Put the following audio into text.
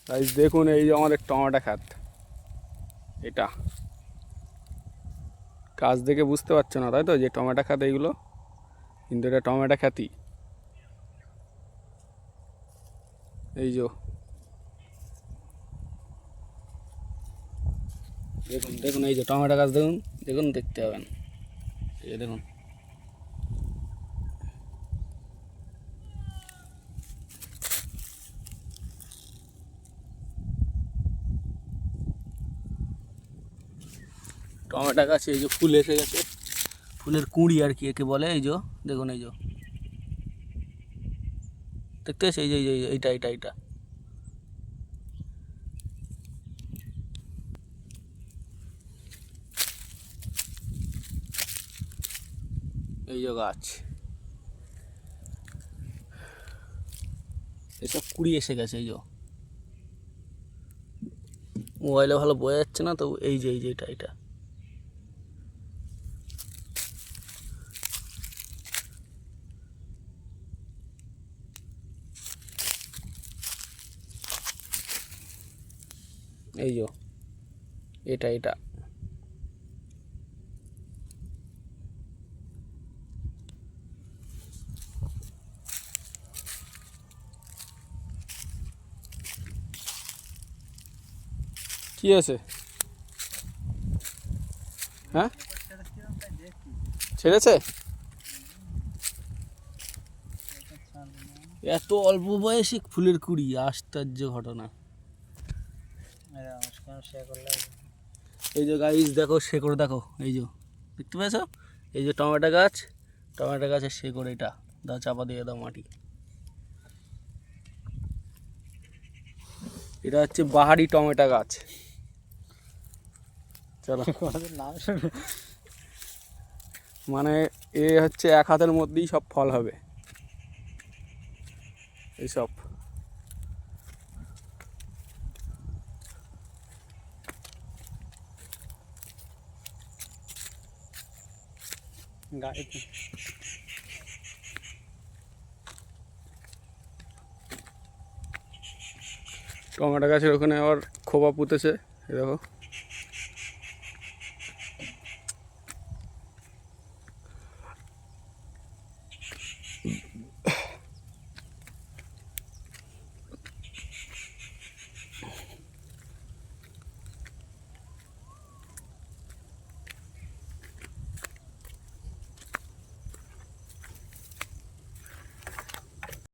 Guys দেখুন, এই যে আমাদের টমেটো খাত। এটা কাজ দেখে বুঝতে পারছো না তাই তো, যে টমেটো খাত এইগুলো, কিন্তু এটা টমেটো খ্যাতি। এই যে দেখুন দেখুন, এই যে টমেটো গাছ দেখুন, দেখুন দেখতে পাবেন, এই যে দেখুন। টমেটো গাছে এই যে ফুল এসে গেছে, ফুলের কুঁড়ি আর কি একে বলে। এই যে দেখুন, এই যে দেখতে আছে, এই যে এইটা এইটা এইটা এই যে গাছ, এসব কুড়ি এসে গেছে। এই যে মোবাইলে ভালো বোঝা যাচ্ছে না তো, এই যে এটা এটা এই যে এটা এটা কি আছে? হ্যাঁ, ছেড়েছে? এত অল্প বয়সে ফুলের কুড়ি, আশ্চর্য ঘটনা। এই যে গাইস দেখো, শেকড় দেখো, এই যে দেখতে পেয়েছো? এই যে টমেটো গাছ, টমেটো গাছের শেকড়, এটা দাও, চাপা দিয়ে দাও মাটি। এটা হচ্ছে বাহারি টমেটো গাছ। চলো, মানে এ হচ্ছে এক হাতের মধ্যেই সব ফল হবে এইসব। টমেটো গাছের ওখানে আবার খোপা পুঁতেছে, এই দেখো।